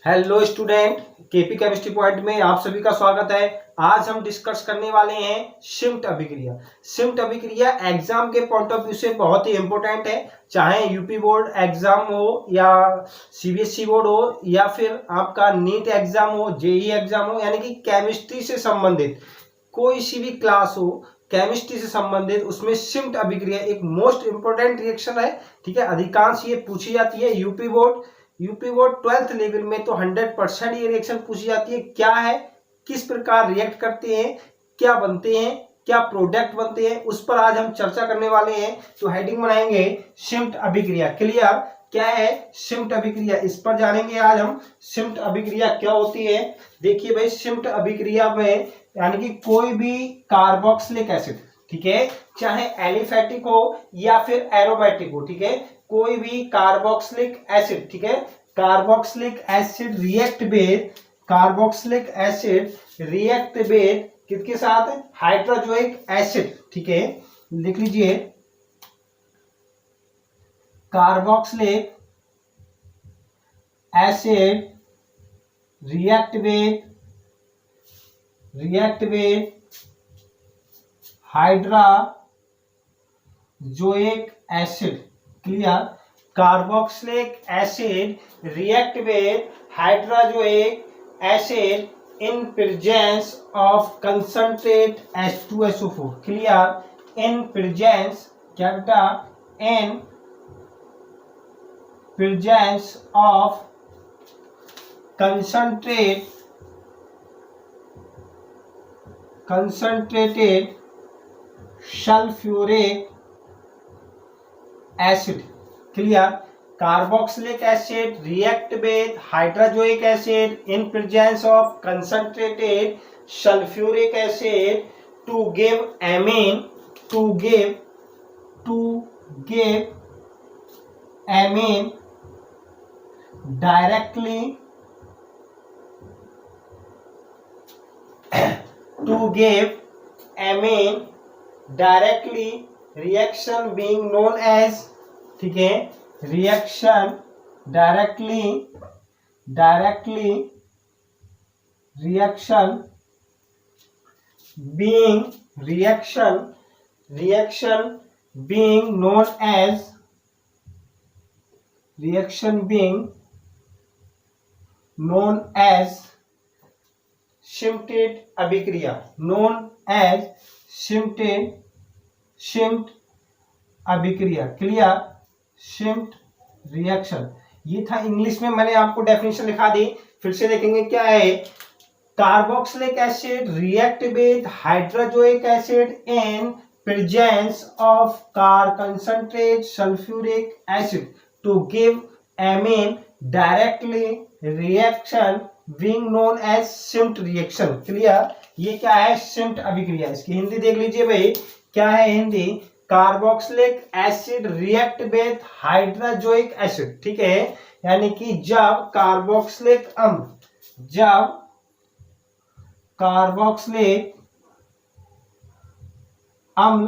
Hello student, KP chemistry point में आप सभी का स्वागत है। आज हम डिस्कस करने वाले हैं शिफ्ट अभिक्रिया। शिफ्ट अभिक्रिया एग्जाम के पॉइंट ऑफ व्यू से बहुत ही इंपॉर्टेंट है, चाहे यूपी बोर्ड एग्जाम हो या सीबीएसई बोर्ड हो या फिर आपका नीट एग्जाम हो, जेईई एग्जाम हो, यानी कि केमिस्ट्री से संबंधित कोई सी भी क्लास हो केमिस्ट्री से संबंधित, उसमें शिफ्ट अभिक्रिया एक मोस्ट इंपोर्टेंट रिएक्शन है। ठीक है, अधिकांश ये पूछी जाती है। यूपी बोर्ड 12th लेवल में तो 100% ये रिएक्शन पूछी जाती है। क्या है, किस प्रकार रिएक्ट करते हैं, क्या बनते हैं, क्या प्रोडक्ट बनते हैं, उस पर आज हम चर्चा करने वाले हैं। तो हेडिंग बनाएंगे शिफ्ट अभिक्रिया। क्लियर, क्या है शिफ्ट अभिक्रिया, इस पर जानेंगे आज हम। शिफ्ट अभिक्रिया क्या होती है? देखिए भाई, शिफ्ट अभिक्रिया में यानी कि कोई भी कार्बोक्सिलिक एसिड, ठीक है, चाहे एलिफेटिक हो या फिर एरोमेटिक हो, ठीक है, कोई भी कार्बोक्सिलिक एसिड, ठीक है, कार्बोक्सिलिक एसिड रिएक्ट विद किसके साथ? Hydrazoic acid. ठीक है, लिख लीजिए, carboxylic acid react with hydrazoic acid. Clear, carboxylic acid react with hydrazoic acid in presence of concentrate H2SO4। Clear, in presence, क्या बेटा, in presence of concentrated sulfuric acid। Clear, carboxylic acid react with hydrozoic acid in presence of concentrated sulfuric acid to give amine directly reaction being known as, ठीक है, reaction directly reaction being known as shifted अभिक्रिया, known as shift अभिक्रिया। Clear, shift reaction, ये था English में, मैंने आपको definition लिखा दी। फिर से देखेंगे क्या है। Carboxylic acid react with hydrazoic acid in presence of concentrate sulphuric acid to give amine directly reaction being known as Schmidt reaction. Clear, ये क्या है? शिफ्ट अभिक्रिया। इसकी हिंदी देख लीजिए भाई, क्या है Hindi? Carboxylic acid react with hydrazoic acid. ठीक है, यानी कि जब कार्बोक्सिलिक अम्ल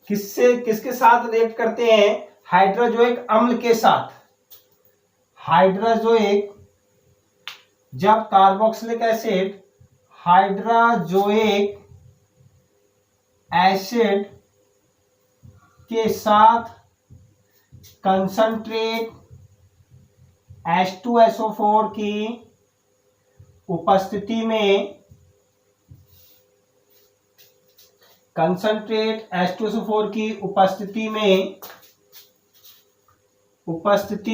किसके साथ रिएक्ट करते हैं? हाइड्रोजोइक अम्ल के साथ। जब कार्बोक्सिलिक एसिड हाइड्रोजोइक एसिड के साथ कंसंट्रेट H2SO4 की उपस्थिति में, कंसंट्रेट H2SO4 की उपस्थिति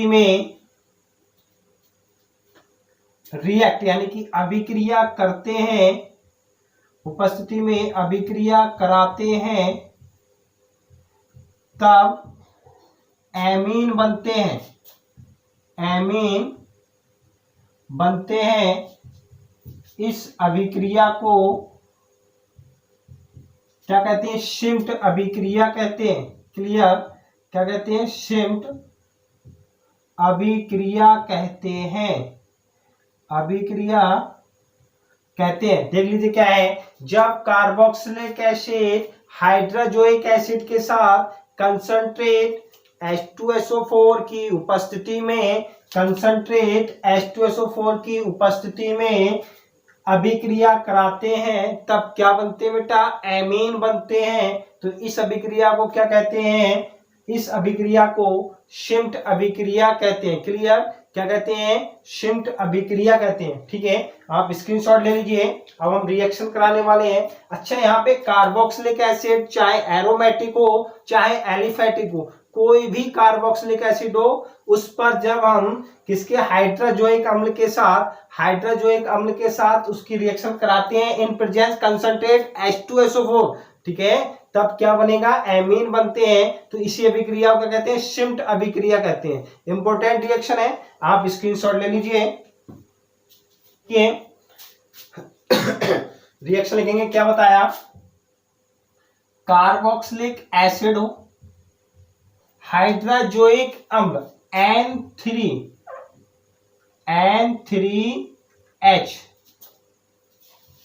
में रिएक्ट यानी कि अभिक्रिया करते हैं, उपस्थिति में अभिक्रिया कराते हैं, तब एमीन बनते हैं। इस अभिक्रिया को क्या कहते हैं? शिफ्ट अभिक्रिया कहते हैं। क्लियर, क्या कहते हैं? शिफ्ट अभिक्रिया कहते हैं। देख लीजिए क्या है। जब कार्बोक्सिलिक एसिड हाइड्रोजोइक एसिड के साथ कंसंट्रेट H2SO4 की उपस्थिति में कंसंट्रेट H2SO4 की उपस्थिति में अभिक्रिया कराते हैं तब क्या बनते हैं बेटा, एमीन बनते हैं। तो इस अभिक्रिया को क्या कहते हैं, इस अभिक्रिया को शिम्ट अभिक्रिया कहते हैं। क्लियर, क्या कहते हैं, शिम्ट अभिक्रिया कहते हैं। ठीक है, आप स्क्रीनशॉट ले लीजिए। अब हम रिएक्शन कराने वाले हैं। अच्छा, यहाँ पे कार्बोक्सिलिक एसिड चाहे एरोमेटिक हो चाहे एलिफेटिक हो, कोई भी कार्बोक्सिलिक एसिड हो, उस पर जब हम किसके हाइड्रोजोइक अम्ल के साथ उसकी रिएक्शन कराते हैं इन प्रेजेंस कंसंट्रेट H2SO4, ठीक है, तब क्या बनेगा, एमीन बनते हैं। तो इसी अभिक्रिया को क्या कहते हैं, शिम्ट अभिक्रिया कहते हैं। इंपॉर्टेंट रिएक्शन है, आप स्क्रीनशॉट ले लीजिए। रिएक्शन लिखेंगे, क्या बताया, कार्बोक्सिलिक एसिड हो, हाइड्रोजोइक अम्ल N3H,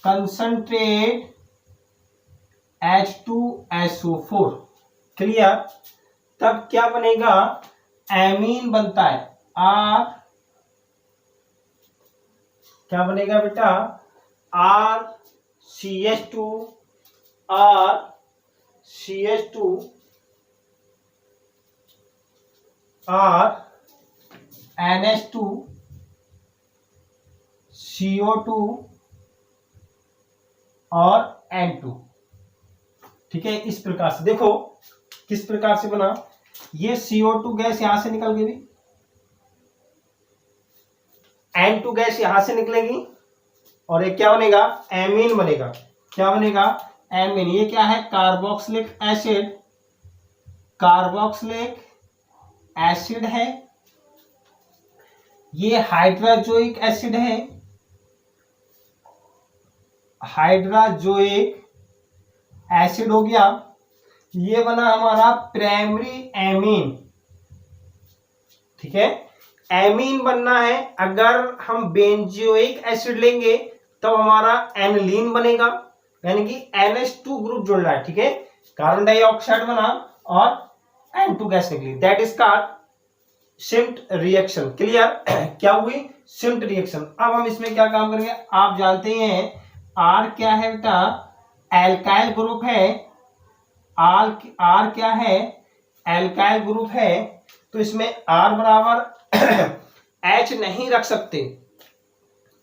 कंसंट्रेट H2SO4। क्लियर, तब क्या बनेगा, एमीन बनता है। R क्या बनेगा बेटा, RCH2 NH2 CO2 और N2। ठीक है, इस प्रकार से देखो किस प्रकार से बना, ये CO2 गैस यहां से निकल गई, N2 गैस यहां से निकलेगी और ये क्या बनेगा, एमीन बनेगा। क्या बनेगा, एमीन। ये क्या है, कार्बोक्सिलिक एसिड है, ये हाइड्रोजोइक एसिड है, हाइड्रोजोइक एसिड हो गया, ये बना हमारा प्राइमरी एमीन। ठीक है, एमीन बनना है। अगर हम बेंजोइक एसिड लेंगे तो हमारा एनिलीन बनेगा, यानी कि NH2 ग्रुप जुड़ रहा है। ठीक है, कार्बन डाइऑक्साइड बना और N2 गैस निकली, that is called Schmidt reaction. Clear, क्या हुई, शिम्ट रिएक्शन। अब हम इसमें क्या काम करेंगे, आप जानते हैं R क्या है बेटा, एल्काइल ग्रुप है। R क्या है, एल्काइल ग्रुप है, तो इसमें R बराबर H नहीं रख सकते।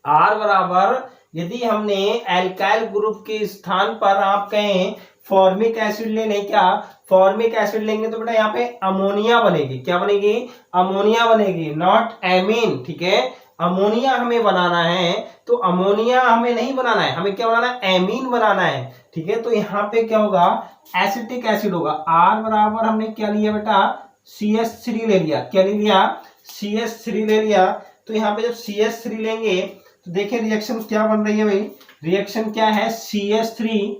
R बराबर, यदि हमने एल्काइल ग्रुप के स्थान पर आप कहें फॉर्मिक एसिड ले लें, क्या फॉर्मिक एसिड लेंगे तो बेटा यहाँ पे अमोनिया बनेगी। क्या बनेगी, अमोनिया बनेगी, नॉट एमीन। ठीक है, अमोनिया हमें बनाना है, तो अमोनिया हमें नहीं बनाना है, हमें क्या बनाना है, एमीन बनाना है। ठीक है, तो यहाँ पे क्या होगा, एसिटिक एसिड होगा। R बराबर हमने क्या लिया बेटा, CH3 ले लिया। क्या ले लिया, CH3 ले लिया। तो यहाँ पे जब CH3 लेंगे तो देखिए रिएक्शन क्या बन रही है भाई, रिएक्शन क्या है, CH3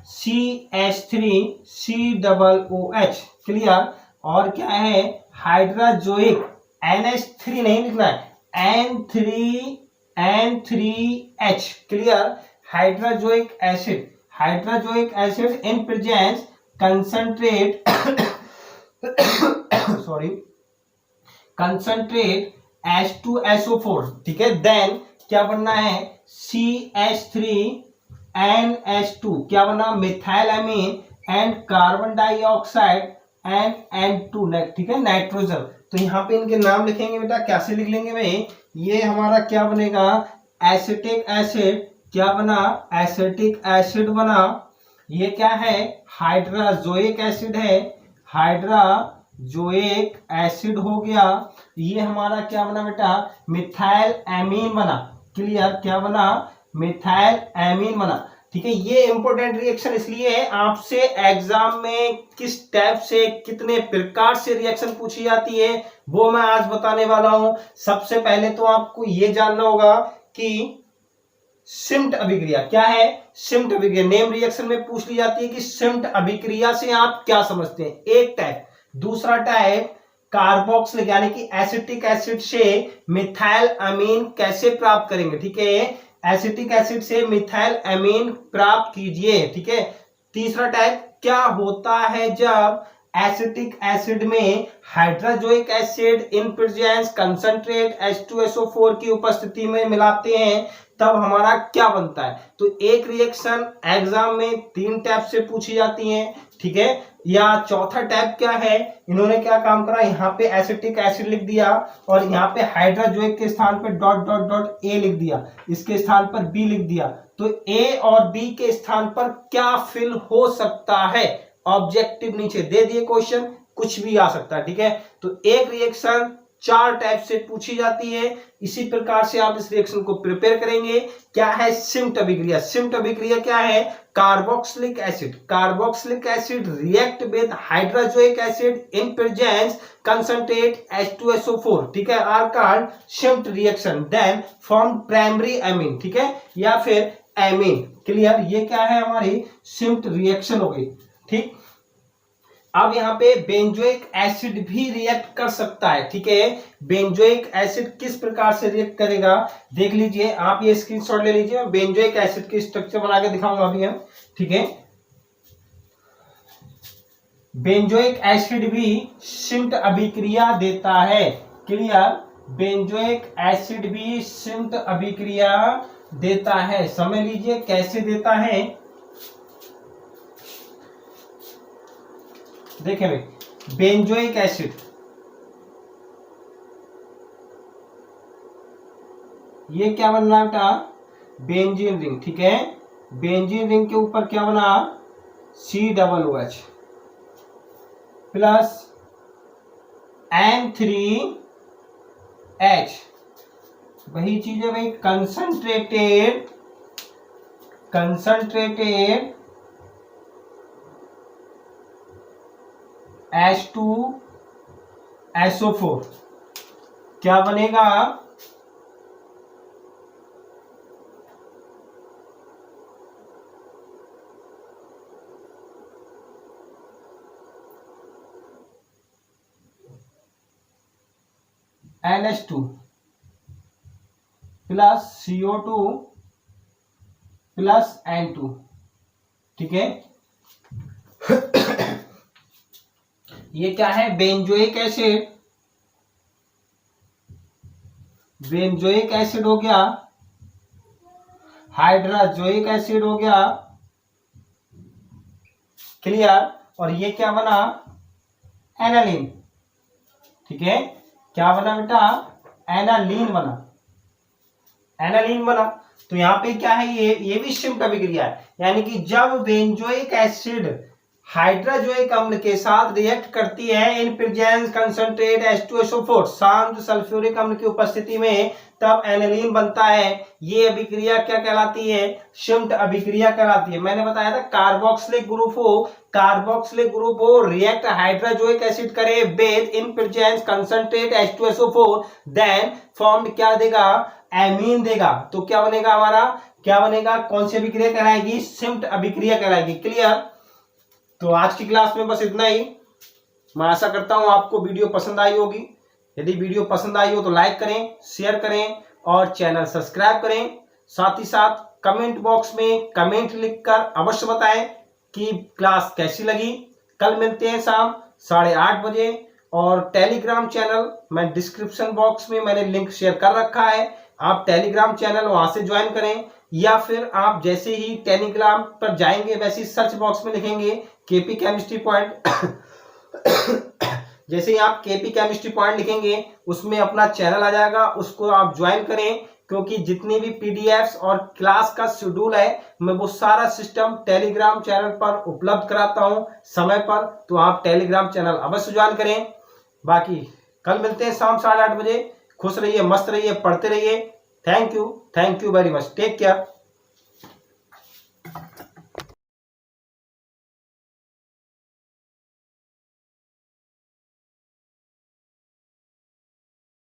CH3COOH। क्लियर, और क्या है, हाइड्रोजोइक NH3 नहीं लिखना है, N3H। Clear, hydrazoic acid in presence concentrate concentrate H2SO4। ठीक है, देन क्या बनना है, CH3NH2, क्या बना, methyl amine and carbon dioxide and N2, ठीक है, नाइट्रोजन। तो यहाँ पे इनके नाम लिखेंगे बेटा, कैसे लिख लेंगे भाई, ये हमारा क्या बनेगा, एसिटिक एसिड। क्या बना, एसिटिक एसिड बना। ये क्या है, हाइड्रोजोइक एसिड है, हाइड्रोजोइक एसिड हो गया। ये हमारा क्या बना बेटा, मिथाइल एमीन बना। क्लियर, क्या बना, मिथाइल एमीन बना। ठीक है, ये इंपॉर्टेंट रिएक्शन इसलिए है, आपसे एग्जाम में किस टाइप से कितने प्रकार से रिएक्शन पूछी जाती है वो मैं आज बताने वाला हूं। सबसे पहले तो आपको ये जानना होगा कि शिम्ट अभिक्रिया क्या है। शिम्ट अभिक्रिया नेम रिएक्शन में पूछ ली जाती है कि शिम्ट अभिक्रिया से आप क्या समझते हैं, एक टाइप। दूसरा टाइप, कार्बोक्सिलिक यानी कि एसिटिक एसिड से मिथाइल अमीन कैसे प्राप्त करेंगे। ठीक है, एसिटिक एसिड से मिथाइल अमीन प्राप्त कीजिए। ठीक है, तीसरा टाइप, क्या होता है जब एसिटिक एसिड में hydrazoic acid in presence concentrate H2SO4 की उपस्थिति में मिलाते हैं तब हमारा क्या बनता है। तो एक रिएक्शन एग्जाम में 3 टाइप से पूछी जाती हैं, ठीक है। या चौथा टाइप क्या है, इन्होंने क्या काम करा, यहाँ पे एसिटिक एसिड लिख दिया और यहाँ पे हाइड्रोजोइक के स्थान पे डॉट डॉट डॉट ए लिख दिया, इसके स्थान पर बी लिख दिया। तो ए और बी के स्थान पर क्या फिल हो सकता है, ऑब्जेक्टिव नीचे दे दिए क्वेश्चन, कुछ भी आ सकता है, ठीक है। तो एक रिएक्शन 4 टाइप से पूछी जाती है, इसी प्रकार से आप इस रिएक्शन को प्रिपेयर करेंगे। क्या है सिम्ट अभिक्रिया, सिम्ट अभिक्रिया क्या है, carboxylic acid, carboxylic acid react with hydrazoic acid in presence concentrate H2SO4, ठीक है, are called Schmidt reaction, then form primary amine, ठीक है, या फिर एमीन। क्लियर, ये क्या है हमारी सिम्ट रिएक्शन हो गई, ठीक। अब यहाँ पे बेंजोइक एसिड भी रिएक्ट कर सकता है, ठीक है। बेंजोइक एसिड किस प्रकार से रिएक्ट करेगा देख लीजिए, आप ये स्क्रीनशॉट ले लीजिए, बेंजोइक एसिड की स्ट्रक्चर बना के दिखाऊंगा अभी हम, ठीक है। बेंजोइक एसिड भी सिम्ट अभिक्रिया देता है, क्लियर, बेंजोइक एसिड भी सिम्ट अभिक्रिया देता है। समझ लीजिए कैसे देता है, देखें भाई, बेंजोइक एसिड ये क्या बन रहा बेटा, बेंजीन रिंग, ठीक है। बेंजीन रिंग के ऊपर क्या बना, COOH प्लस N3H, वही चीज है भाई, कंसंट्रेटेड H2SO4 क्या बनेगा, NH2 plus CO2 plus N2, ठीक है। ये क्या है, बेंजोइक एसिड, बेंजोइक एसिड हो गया, हाइड्रोजोइक एसिड हो गया, क्लियर। और ये क्या बना, एनालिन, ठीक है। क्या बना बेटा, एनालिन बना, एनालिन बना। तो यहाँ पे क्या है, ये भी सिम्ट अभिक्रिया है, यानी कि जब बेंजोइक एसिड हाइड्रोजोइक अम्ल के साथ रिएक्ट करती है इन प्रेजेंस कंसंट्रेट H2SO4 शांत सल्फ्यूरिक अम्ल की उपस्थिति में, तब एनालिन बनता है। ये अभिक्रिया क्या कहलाती है, सिम्ट अभिक्रिया कहलाती है। मैंने बताया था कार्बोक्सिलिक ग्रुप हो रिएक्ट हाइड्रोजोइक एसिड करे with in presence concentrate H2SO4 then formed क्या देगा, एमीन देगा। तो क्या बनेगा हमारा, क्या बनेगा, कौन सी अभिक्रिया कहलाएगी, सिम्ट अभिक्रिया कहलाएगी, क्लियर। तो आज की क्लास में बस इतना ही। मैं आशा करता हूं आपको वीडियो पसंद आई होगी। यदि वीडियो पसंद आई हो तो लाइक करें, शेयर करें और चैनल सब्सक्राइब करें। साथ ही साथ कमेंट बॉक्स में कमेंट लिखकर अवश्य बताएं कि क्लास कैसी लगी। कल मिलते हैं शाम 8:30 बजे और टेलीग्राम चैनल मैं डिस्क्रिप्शन बॉक्स में मैंने लिंक शेयर कर रखा है, आप टेलीग्राम चैनल वहां से ज्वाइन करें, या फिर आप जैसे ही टेलीग्राम पर जाएंगे वैसे ही सर्च बॉक्स में लिखेंगे केपी केमिस्ट्री पॉइंट जैसे ही आप केपी केमिस्ट्री पॉइंट लिखेंगे उसमें अपना चैनल आ जाएगा, उसको आप ज्वाइन करें, क्योंकि जितने भी पीडीएफ्स और क्लास का शेड्यूल है मैं वो सारा सिस्टम टेलीग्राम चैनल पर उपलब्ध कराता हूं समय पर, तो आप टेलीग्राम चैनल अवश्य ज्वाइन करें। बाकी कल मिलते हैं शाम 8:30 बजे। खुश रहिए, मस्त रहिए, पढ़ते रहिए। Thank you very much, take care.